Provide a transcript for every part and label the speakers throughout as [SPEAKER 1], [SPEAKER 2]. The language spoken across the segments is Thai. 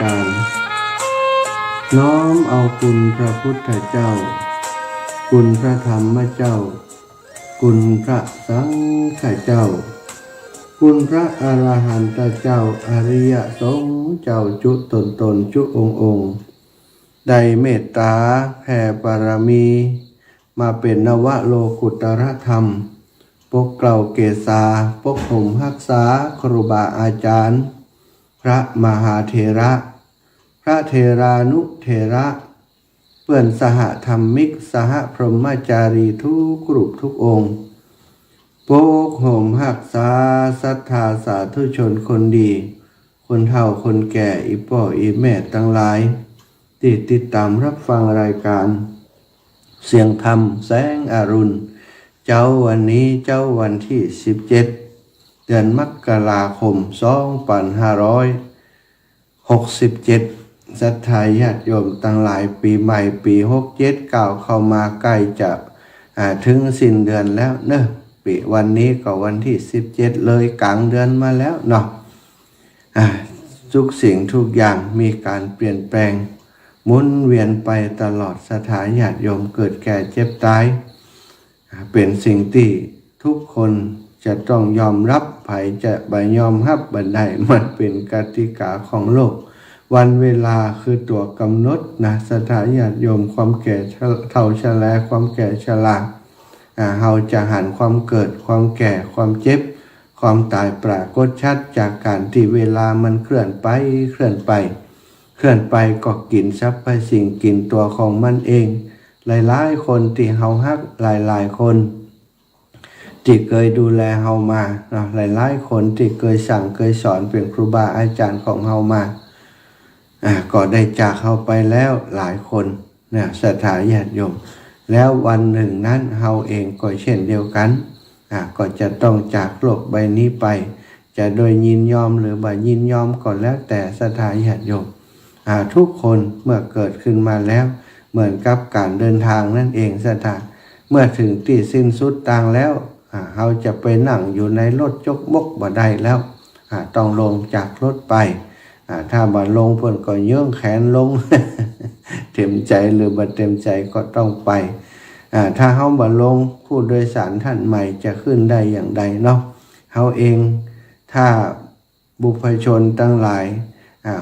[SPEAKER 1] การน้อมเอาคุณพระพุทธเจ้าคุณพระธรรมเจ้าคุณพระสังฆเจ้าคุณพระอรหันตเจ้าอริยสงฆ์เจ้าจุตนจุองค์ได้เมตตาแผ่บารมีมาเป็นนวโลกุตรธรรมปกเกล้าเกษาปกห่มรักษาครูบาอาจารย์พระมหาเถระพระเถรานุเถระเพื่อนสหธรรมิกสหพรหมจารีทุกรูปทุกองค์ปกห่มรักษาศรัทธาสาธุชนคนดีคนเฒ่าคนแก่อีพ่ออีแม่ทั้งหลายที่ติดตามรับฟังรายการเสียงธรรมแสงอรุณเจ้าวันนี้เจ้าวันที่17เดือนมกราคม2567ศรัทธาญาติโยมทั้งหลายปีใหม่ปี67ก้าวเข้ามาใกล้จะถึงสิ้นเดือนแล้วเนอะปีวันนี้ก็วันที่17เลยกลางเดือนมาแล้วเนาะทุกสิ่งทุกอย่างมีการเปลี่ยนแปลงหมุนเวียนไปตลอดศรัทธาญาติโยมเกิดแก่เจ็บตายเป็นสิ่งที่ทุกคนจะต้องยอมรับไผจะบ่ยอมรับบ่ได้มันเป็นกติกาของโลกวันเวลาคือตัวกำหนดนะศรัทธาญาติโยมความแก่เฒ่าชราความแก่ชราเฮาจะหันความเกิดความแก่ความเจ็บความตายปรากฏชัดจากการที่เวลามันเคลื่อนไปก็กินทรัพย์ไปสิ่งกินตัวของมันเองหลายๆคนที่เฮาฮักหลายๆคนที่เคยดูแลเฮามาหลายๆคนที่เคยสั่งเคยสอนเป็นครูบาอาจารย์ของเฮามาก็ได้จากเฮาไปแล้วหลายคนเนี่ยศรัทธาญาติโยมแล้ววันหนึ่งนั้นเฮาเองก็เช่นเดียวกันก็จะต้องจากโลกใบนี้ไปจะโดยยินยอมหรือบ่ยินยอมก็แล้วแต่ศรัทธาญาติโยมทุกคนเมื่อเกิดขึ้นมาแล้วเหมือนกับการเดินทางนั่นเองศรัทธาเมื่อถึงที่สิ้นสุดทางแล้วเราจะไปนั่งอยู่ในรถจกมกบ่ได้แล้วต้องลงจากรถไปถ้าบ่ลงเพิ่นก็เยื่องแขนลง เต็มใจหรือบ่เต็มใจก็ต้องไปถ้าเฮาบ่ลงผู้โดยสารท่านใหม่จะขึ้นได้อย่างใดเนาะเฮาเองถ้าบุพชนทั้งหลาย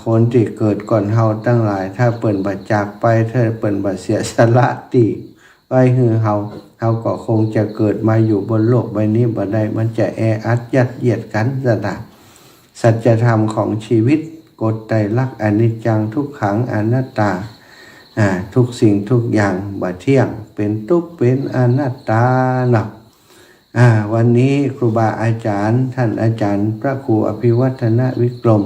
[SPEAKER 1] คนที่เกิดก่อนเฮาทั้งหลายถ้าเปิ่นบ่จากไปถ้าเปิ่นบ่เสียสละติไว้ให้เฮาก็คงจะเกิดมาอยู่บนโลกใบนี้บ่ได้มันจะแออัดยัดเยียดกันซะนะสัจธรรมของชีวิตกฎไตรลักษณ์อนิจจังทุกขังอนัตตาทุกสิ่งทุกอย่างบ่เที่ยงเป็นทุกข์เป็นอนัตตาเนาะวันนี้ครูบาอาจารย์ท่านอาจารย์พระครูอภิวัฒนวิกรม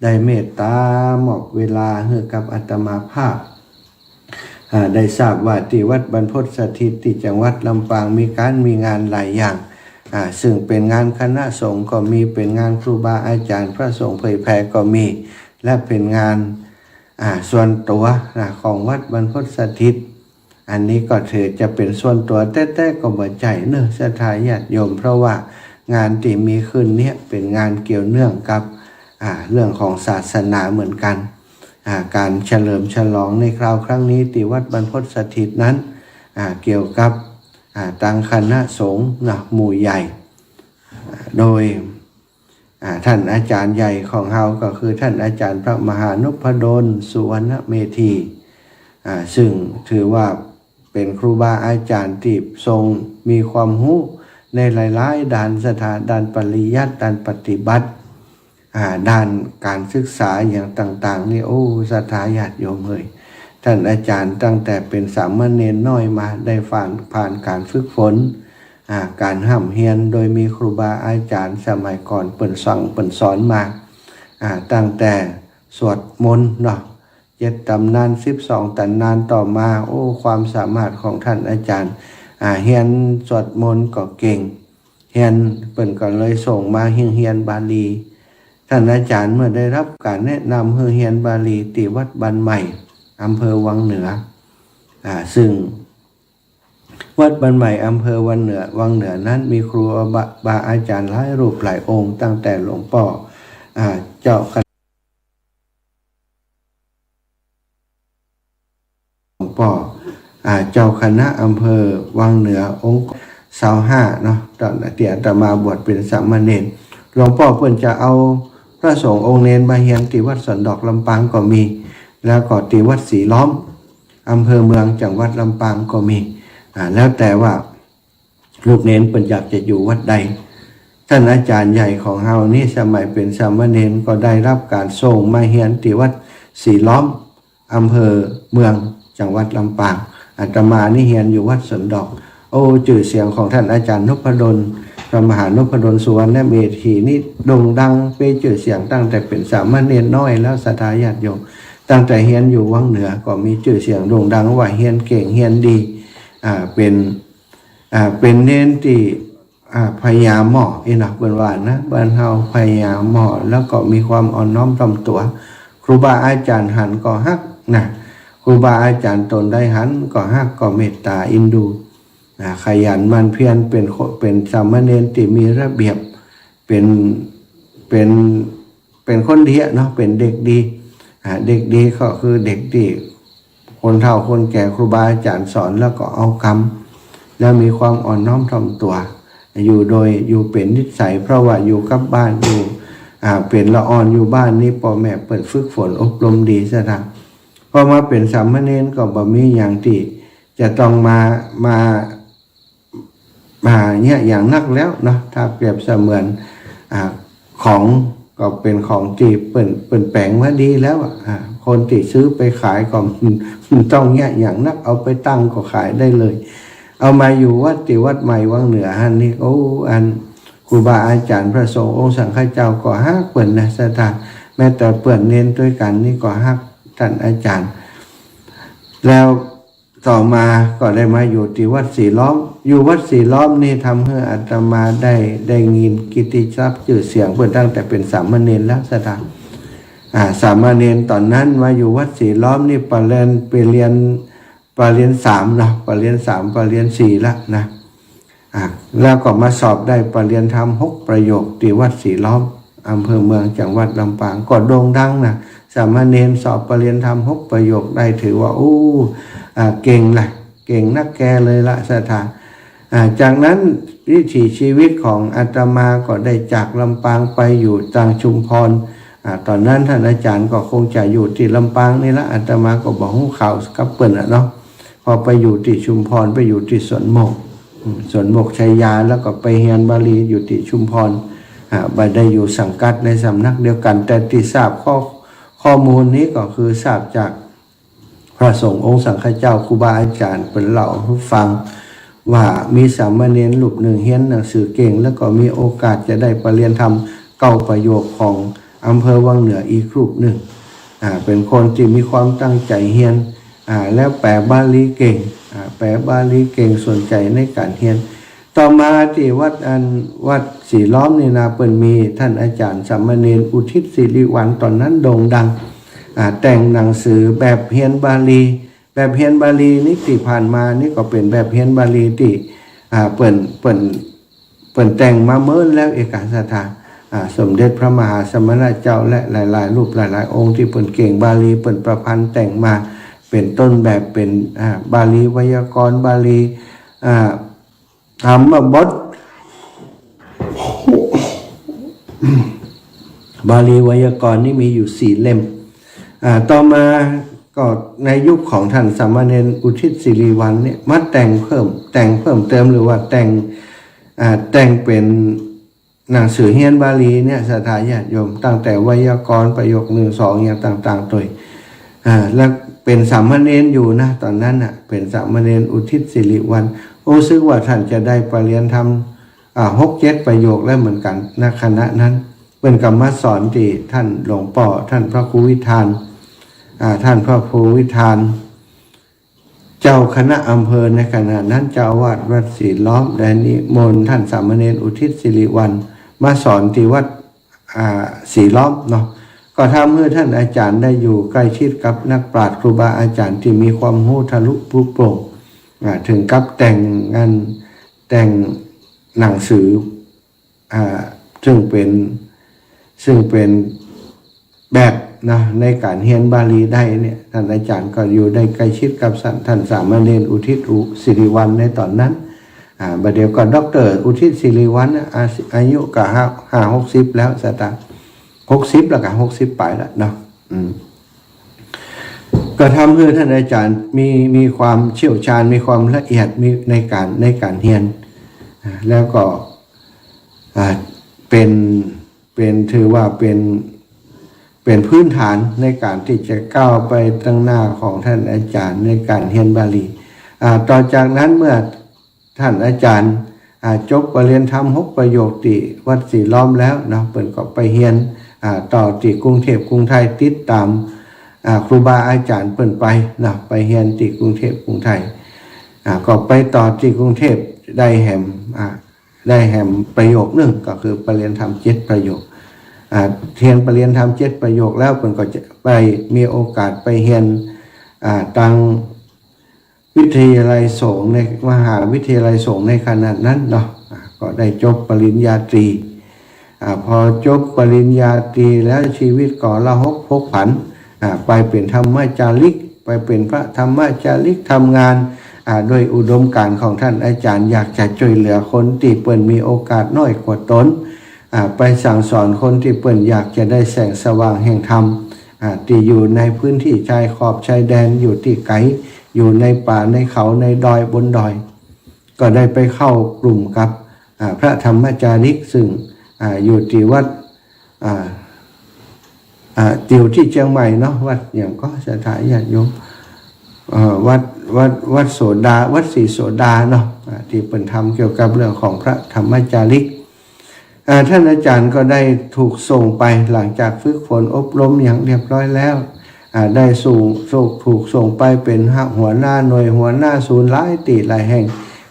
[SPEAKER 1] ได้เมตตามอบเวลาให้กับอาตมาภาพได้ทราบว่าที่วัดบรรพตสถิตที่จังหวัดลำปางมีงานหลายอย่างซึ่งเป็นงานคณะสงฆ์ก็มีเป็นงานครูบาอาจารย์พระสงฆ์เผยแผ่ก็มีและเป็นงานส่วนตัวของวัดบรรพตสถิตอันนี้ก็ถือจะเป็นส่วนตัวแต่ก็บ่ใจเนื้อศรัทธาญาติโยมเพราะว่างานที่มีขึ้นเนี่ยเป็นงานเกี่ยวเนื่องกับเรื่องของศาสนาเหมือนกันการเฉลิมฉลองในคราวครั้งนี้ที่วัดบรรพตสถิตนั้นเกี่ยวกับตั้งคณะสงฆ์หมู่ใหญ่โดยท่านอาจารย์ใหญ่ของเฮาก็คือท่านอาจารย์พระมหานพดลสุวรรณเมธีซึ่งถือว่าเป็นครูบาอาจารย์ที่ทรงมีความรู้ในหลายๆด้านด้านปริยัติด้านปฏิบัติด้านการศึกษาอย่างต่างๆนี่ศรัทธาญาติโยมเอ่ยท่านอาจารย์ตั้งแต่เป็นสามเณรน้อยมาได้ผ่านการฝึกฝนการห้ำเฮียนโดยมีครูบาอาจารย์สมัยก่อนเปิ่นสอนมาตั้งแต่สวดมนต์เนาะ7ตำนาน12ตำนานต่อมาความสามารถของท่านอาจารย์เฮียนสวดมนต์ก็เก่งเฮียนเปิ่นก็เลยส่งมาเฮียนบาลีท่านอาจารย์เมื่อได้รับการแนะนำให้เฮียนบาลีที่วัดบ้านใหม่อำเภอวังเหนือซึ่งวัดบ้านใหม่อำเภอวังเหนือนั้นมีครูบาอาจารย์หลายรูปหลายองค์ตั้งแต่หลวงพ่อเจ้าคณะ พ่อเจ้าคณะอำเภอวังเหนือองค์25เนาะตอนที่อาตมาบวชเป็นสามเณรหลวงพ่อเพิ่นจะเอาพระสงฆ์องค์เนรมาเฮียนที่วัดสันดอกลำปางก็มีแล้วก็ที่วัดสีล้อมอำเภอเมืองจังหวัดลำปางก็มีแล้วแต่ว่าลูกเนรเพิ่นอยากจะอยู่วัดใดท่านอาจารย์ใหญ่ของเฮานี่สมัยเป็นสามเณรก็ได้รับการส่งมาเฮียนที่วัดสีล้อมอำเภอเมืองจังหวัดลำปางอาตมานี่เฮียนอยู่วัดสันดอกโอ้ชื่อเสียงของท่านอาจารย์นพดลพระมหานพดลสุวรรณเมธีนี่โด่งดังเป็นชื่อเสียงตั้งแต่เป็นสามเณรน้อยแล้วศรัทธาญาติโยมตั้งแต่เฮียนอยู่วังเหนือก็มีชื่อเสียงโด่งดังว่าเฮียนเก่งเฮียนดีเป็นเน้นที่พยายามเหมาะอีหนักเป็นว่านะบ้านเฮาพยายามเหมาะแล้วก็มีความอ่อนน้อมถ่อมตัวครูบาอาจารย์หันก็ฮักนะครูบาอาจารย์ตนได้หันก็ฮักก็เมตตาอินดูขยันมันเพียรเป็นสามเณรที่มีระเบียบเป็นคนดีเนาะเป็นเด็กดีเด็กดีก็คือเด็กที่คนเฒ่าคนแก่ครูบาอาจารย์สอนแล้วก็เอาคำแล้วมีความอ่อนน้อมถ่อมตัวอยู่เป็นนิสัยเพราะว่าอยู่กับบ้านอยู่เป็นละอ่อนอยู่บ้านนี่พ่อแม่เปิดฝึกฝนอบรมดีซะนะพอมาเป็นสามเณรก็บ่มีอย่างที่จะต้องมาเนี่ยอย่างนักแล้วเนาะถ้าเปรียบเสมือนของก็เป็นของที่เปิ่นแปลงมาดีแล้วคนที่ซื้อไปขายก็ต้องเนี่ยอย่างนักเอาไปตั้งก็ขายได้เลยเอามาอยู่วัดใหม่วังเหนือฮันนี่ครูบาอาจารย์พระสงฆ์องค์สังฆเจ้าก็ฮักเปิ่นนะสถานแม้แต่เปิ่นเน้นด้วยกันนี่ก็ฮักท่านอาจารย์แล้วต่อมาก็ได้มาอยู่ที่วัดสีล้อมอยู่วัดสีล้อมนี่ทำให้อาตมาได้ยินกิตติศัพท์ชื่อเสียงเปิ่นตั้งแต่เป็นสามเณรแล้วสถานสามเณรตอนนั้นมาอยู่วัดสีล้อมนี่ไปเรียน3เนาะปรริญญา3ปรริญญา4ละนะแล้วก็มาสอบได้ปรริญญาธรรม6ประโยคที่วัดสีล้อมอำเภอเมืองจังหวัดลำปางก็โด่งดังนะสามเณรสอบปรริญญาธรรม6ประโยคได้ถือว่าเก่งละเก่งนักแกเลยละสถานจากนั้นวิถีชีวิตของอาตมาก็ได้จากลำปางไปอยู่จังชุมพรตอนนั้นท่านอาจารย์ก็คงจะอยู่ที่ลำปางนี่ละอาตมาก็บอกหูข่าวกับเปิ้นเนาะพอไปอยู่ที่ชุมพรไปอยู่ที่สวนโมกชัยยาแล้วก็ไปเฮียนบาลีอยู่ที่ชุมพรไปได้อยู่สังกัดในสำนักเดียวกันแต่ที่ทราบข้อมูลนี้ก็คือทราบจากพระสงฆ์องค์สังฆเจ้าครูบาอาจารย์เป็นเล่าให้ฟังว่ามีสามเณรรูปหนึ่งเฮียนหนังสือเก่งแล้วก็มีโอกาสจะได้ปรริญญาธรรม9ประโยคของอำเภอวังเหนืออีกรูปหนึ่งเป็นคนที่มีความตั้งใจเฮียนแล้วแปลบาลีเก่งแปลบาลีเก่งสนใจในการเฮียนต่อมาที่วัดสีล้อมนี่นะเปิ่นมีท่านอาจารย์สามเณรอุทิศศิริวัลย์ตอนนั้นโด่งดังแต่งหนังสือแบบเฮียนบาลีนี่ที่ผ่านมานี่ก็เป็นแบบเฮียนบาลีที่เปิ่นแต่งมาเมื่อแล้วเอกสถานสมเด็จพระมหาสมณเจ้าและหลายๆรูปหลายๆองค์ที่เปิ่นเก่งบาลีเปิ่นประพันธ์แต่งมาเป็นต้นแบบเป็นบาลีไวยากรณ์บาลีธรรมบทบาลีไวยากรณ์นี่มีอยู่4 เล่มต่อมาก็ในยุคของท่านสามเณรอุทิศศิริวัลย์เนี่ยมาแต่งเพิ่มเติมหรือว่าแต่งเป็นหนังสือเฮียนบาลีเนี่ยศรัทธาญาติโยมตั้งแต่ไวยากรณ์ประโยค1 2อย่างต่างๆตัวแล้วเป็นสามเณรอยู่นะตอนนั้นเป็นสามเณรอุทิศศิริวัลย์ซึ่งว่าท่านจะได้ปรริญญาธรรม6-7ประโยคแล้วเหมือนกันณคณะนั้นเป็นกรรมสอนที่ท่านหลวงพ่อท่านพระครูวิธานเจ้าคณะอำเภอในขณะนั้นเจ้าอาวาสวัดศรีล้อมได้นิมนต์ท่านสามเณรอุทิศศิริวัลย์มาสอนที่วัดศรีล้อมเนาะก็ทำให้ท่านอาจารย์ได้อยู่ใกล้ชิดกับนักปราชญ์ครูบาอาจารย์ที่มีความรู้ทะลุปลุกโปร่งถึงกับแต่งหนังสือซึ่งเป็นแบบ นะในการเรียนบาลีได้เนี่ยท่านอาจารย์ก็อยู่ได้ใกล้ชิดกับท่านสามเณรอุทิศศิริวัลย์ในตอนนั้นบัดเดียวก็ดร.อุทิศศิริวัลย์อายุก็50-60แล้วสตางค์60แล้วก็60ไปแล้วเนาะก็ทำให้ท่านอาจารย์มีความเชี่ยวชาญมีความละเอียดมีในการเรียนแล้วก็เป็นถือว่าเป็นพื้นฐานในการที่จะก้าวไปตั้งหน้าของท่านอาจารย์ในการเรียนบาลีต่อจากนั้นเมื่อท่านอาจารย์จบปริญญาธรรม6ประโยคที่วัดศรีล้อมแล้วเนาะเปิ่นก็ไปเรียนต่อที่กรุงเทพกรุงไทยติดตามครูบาอาจารย์เปิ่นไปนะไปเรียนที่กรุงเทพกรุงไทยก็ไปต่อที่กรุงเทพได้แหมประโยคหนึ่งก็คือปริญญาธรรม7ประโยคเรียนปริญญาธรรม7ประโยคแล้วเปิ่นก็จะไปมีโอกาสไปเรียนตังวิทยาลัยสงฆ์ในมหาวิทยาลัยสงฆ์ในขณะนั้นเนาะก็ได้จบปริญญาตรีพอจบปริญญาตรีแล้วชีวิตก็ละหกพกผันไปเป็นธรรมจาริกไปเป็นพระธรรมจาริกทำงานโดยอุดมการณ์ของท่านอาจารย์อยากจะช่วยเหลือคนที่เปิ่นมีโอกาสน้อยกว่าตนไปสั่งสอนคนที่เปิ่นอยากจะได้แสงสว่างแห่งธรรมที่อยู่ในพื้นที่ชายขอบชายแดนอยู่ที่ไกลอยู่ในป่าในเขาในดอยบนดอยก็ได้ไปเข้ากลุ่มกับพระธรรมจาริกซึ่งอยู่ที่วัดอยู่ที่เชียงใหม่เนาะวัดอย่างก็สถานญาติโยมวัดโสดาวัดศรีโสดาเนาะที่เป็นทำเกี่ยวกับเรื่องของพระธรรมจาริกท่านอาจารย์ก็ได้ถูกส่งไปหลังจากฝึกฝนอบรมอย่างเรียบร้อยแล้วได้ถูกส่งไปเป็นหัวหน้าหน่วยหัวหน้าศูนย์หลายตีหลายแห่ง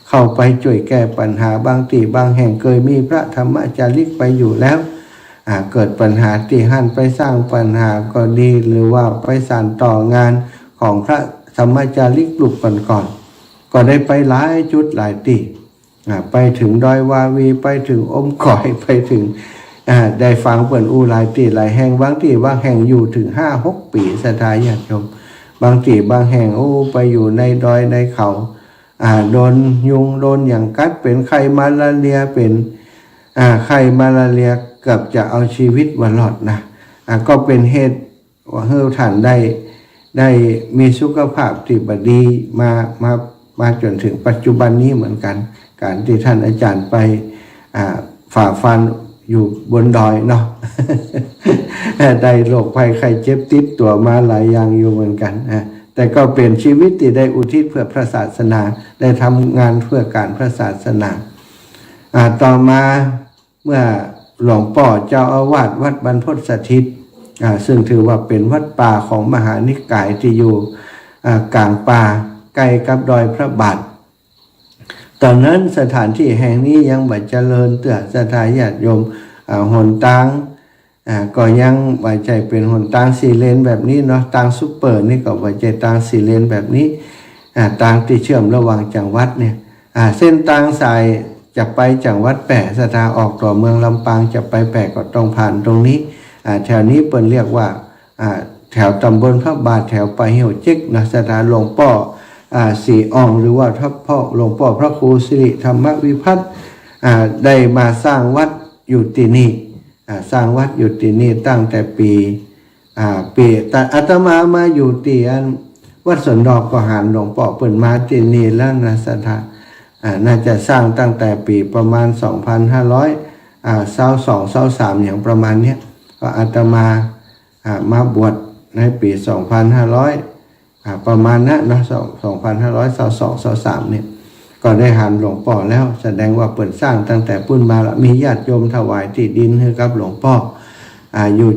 [SPEAKER 1] เข้าไปช่วยแก้ปัญหาบางตีบางแห่งเคยมีพระธรรมจาริกไปอยู่แล้วเกิดปัญหาที่หันไปสร้างปัญหาก็ดีหรือว่าไปสานต่องานของพระธรรมจาริกกลุ่มก่อนก็ได้ไปหลายจุดหลายตีไปถึงดอยวาวีไปถึงอมก่อยไปถึงได้ฟังเปิ่นหลายตีหลายแห่งบางตีบางแห่งอยู่ถึง5-6 ปีสถานญาติโยมบางตีบางแห่งไปอยู่ในดอยในเขาโดนยุงโดนอย่างกัดเป็นไข้มาลาเรียเป็นไข้มาลาเรียเกือบจะเอาชีวิตมารอดนะก็เป็นเหตุว่าเฮาท่านได้มีสุขภาพที่ดีมาจนถึงปัจจุบันนี้เหมือนกันการที่ท่านอาจารย์ไปฝ่าฟันอยู่บนดอยเนาะ ได้โรคภัยไข้เจ็บติดตัวมาหลายอย่างอยู่เหมือนกันแต่ก็เป็นชีวิตที่ได้อุทิศเพื่อพระศาสนาได้ทำงานเพื่อการพระศาสนาต่อมาเมื่อหลวงพ่อเจ้าอาวาสวัดบรรพตสถิตซึ่งถือว่าเป็นวัดป่าของมหานิกายที่อยู่กลางป่าใกล้กับดอยพระบาทตอนนั้นสถานที่แห่งนี้ยังบ่เจริญเตื้อสถานญาติโยมหนทางก็ยังบ่ใจเป็นหนทาง4 เลนแบบนี้เนาะทางซุปเปอร์นี่ก็บ่ใจทาง4 เลนแบบนี้ทางที่เชื่อมระหว่างจังหวัดเนี่ยเส้นทางสายจะไปจังหวัดแปะสถานออกต่อเมืองลำปางจะไปแปะก็ต้องผ่านตรงนี้แถวนี้เปิ้นเรียกว่าแถวตำบลพระบาทแถวปะเหี่ยวจิกนะสถานหลวงพ่อสีอ่องหรือว่าพระพ่อหลวงพ่อพระครูสิริธรรมวิพัฒน์ได้มาสร้างวัดอยู่ที่นี่สร้างวัดอยู่ที่นี่ตั้งแต่ปีแต่อาตมาอยู่ที่วัดสวนดอกก็หารหลวงพ่อเปิ่นมาที่นี่แล้วนะสถานน่าจะสร้างตั้งแต่ปีประมาณ2522-23อย่างประมาณนี้ก็อาตมาบวชในปี2500ประมาณนั้นนะ2522-23เนี่ยก็ได้หันหลวงพ่อแล้วแสดงว่าเปิดสร้างตั้งแต่ปุ้นมาแล้วมีญาติโยมถวายที่ดินให้กับหลวงพ่ออยู่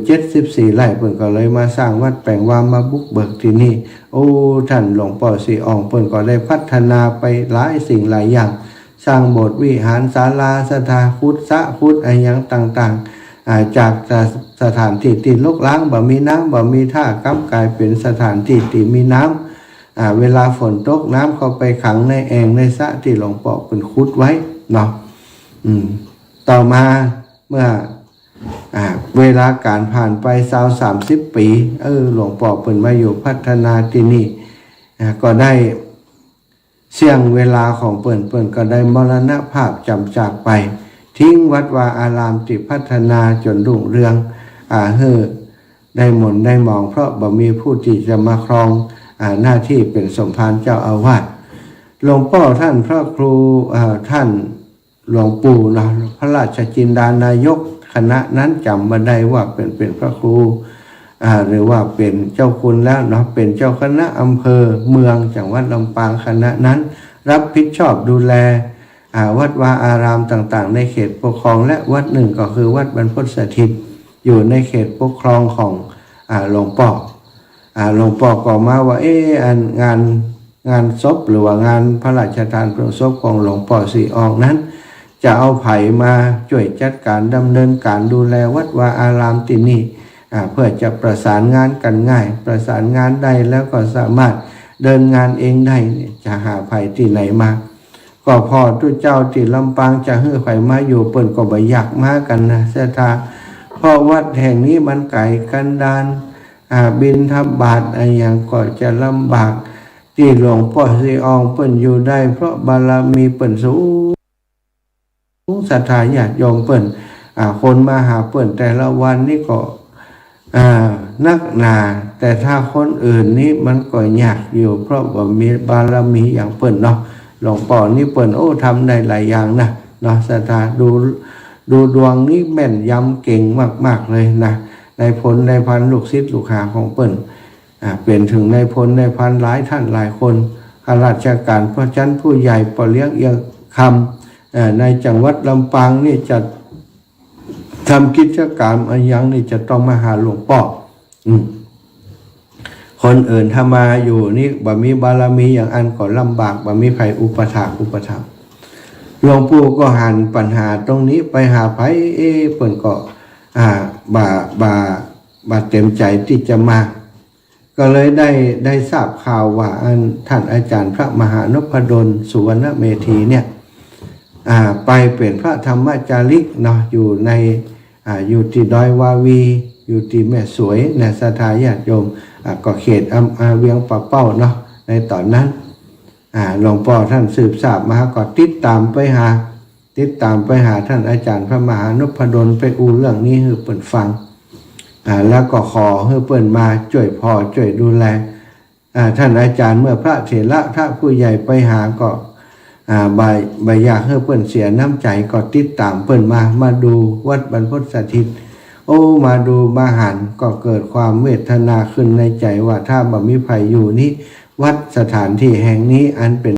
[SPEAKER 1] 74 ไร่เปิ่นก็เลยมาสร้างวัดแปลงวามาบุกเบิกที่นี่ท่านหลวงพ่อสีอ่องเปิ่นก็ได้พัฒนาไปหลายสิ่งหลายอย่างสร้างโบสถ์วิหารศาลาสถาพุทธพุทธอะไรอย่างต่างๆจากสถานที่ที่ลกล้างบ่มีน้ำบ่มีท่ากำกลายเป็นสถานที่ที่มีน้ำเวลาฝนตกน้ำเข้าไปขังในแอ่งในสระที่หลวงพ่อเป็นขุดไว้เนาะต่อมาเมื่อ เวลาการผ่านไป30 ปีหลวงพ่อเปิ่นมาอยู่พัฒนาที่นี่ก็ได้เสี่ยงเวลาของเปิ่นก็ได้มรณภาพจำจากไปทิ้งวัดวาอารามที่พัฒนาจนรุ่งเรืองได้หม่นได้มองเพราะบ่มีผู้ที่จะมาครองหน้าที่เป็นสมภารเจ้าอาวาสหลวงพ่อท่านพระครูท่านหลวงปู่นะพระราชจินดานายกคณะนั้นจำมาได้ว่าเป็นพระครูหรือว่าเป็นเจ้าคุณแล้วเนาะเป็นเจ้าคณะอำเภอเมืองจังหวัดลำปางคณะนั้นรับผิดชอบดูแลวัดวาอารามต่างๆในเขตปกครองและวัดหนึ่งก็คือวัดบรรพตสถิตอยู่ในเขตปกครองของหลวงพ่อหลวงพ่อก็มาว่างานศพหรือว่างานพระราชทานเพลิงศพของหลวงพ่อสีออกนั้นจะเอาไผ่มาช่วยจัดการดำเนินการดูแลวัดวาอารามที่นี่เพื่อจะประสานงานกันง่ายประสานงานได้แล้วก็สามารถเดินงานเองได้จะหาไผ่ที่ไหนมาก็พอทุกเจ้าที่ลำปางจะให้ไผ่มาอยู่เปิ่นก็บ่อยากมากันนะเสถาเพราะวัดแห่งนี้มันไกลกันดานบิณฑบาตอย่างก็จะลำบากที่หลวงพ่อสีอองเปิ่นอยู่ได้เพราะบารมีเปิ่นสูงศรัทธาญาติโยมเปิ่นคนมาหาเปิ่นแต่ละวันนี่ก็นักหนาแต่ถ้าคนอื่นนี่มันก็ยากอยู่เพราะว่ามีบารมีอย่างเปิ่นเนาะหลวงพ่อนี่เปิ่นทำได้หลายอย่างนะเนาะศรัทธาดูดวงนี่แม่นยำเก่งมากๆเลยนะในพลในพันลูกศิษย์ลูกหาของเปิ่นเป็นถึงในพลในพันหลายท่านหลายคนข้าราชการพระชั้นผู้ใหญ่ปเลี้ยงเอียงคำในจังหวัดลำปางนี่จะทำกิจกรรมอย่างนี้จะต้องมาหาหลวงพ่อคนอื่นถ้ามาอยู่นี่บ่มีบารมีอย่างอันก็ลำบากบ่มีไผอุปถัมภ์หลวงปู่ก็หันปัญหาตรงนี้ไปหาไผเปิ่นก็บ่เต็มใจที่จะมาก็เลยได้ทราบข่าวว่าท่านอาจารย์พระมหานพดลสุวรรณเมธีเนี่ยไปเป็นพระธรรมจาริกเนาะอยู่ในอยู่ที่ดอยวาวีอยู่ที่แม่สวยในศรัทธาญาติโยมก็เขตเวียงป่าเป้าเนาะในตอนนั้นหลวงพ่อท่านสืบทราบมาก็ติดตามไปหาท่านอาจารย์พระมหานพดลไปเรื่องนี้ให้เปิ่นฟังแล้วก็ขอให้เปิ่นมาช่วยพ่อช่วยดูแลท่านอาจารย์เมื่อพระเถระพระผู้ใหญ่ไปหาก็ใบอยากให้เปิ่นเสียน้ำใจก็ติดตามเปิ่นมาดูวัดบรรพตสถิตมาดูมาหันก็เกิดความเวทนาขึ้นในใจว่าถ้าบ่มีไผอยู่นี้วัดสถานที่แห่งนี้อันเป็น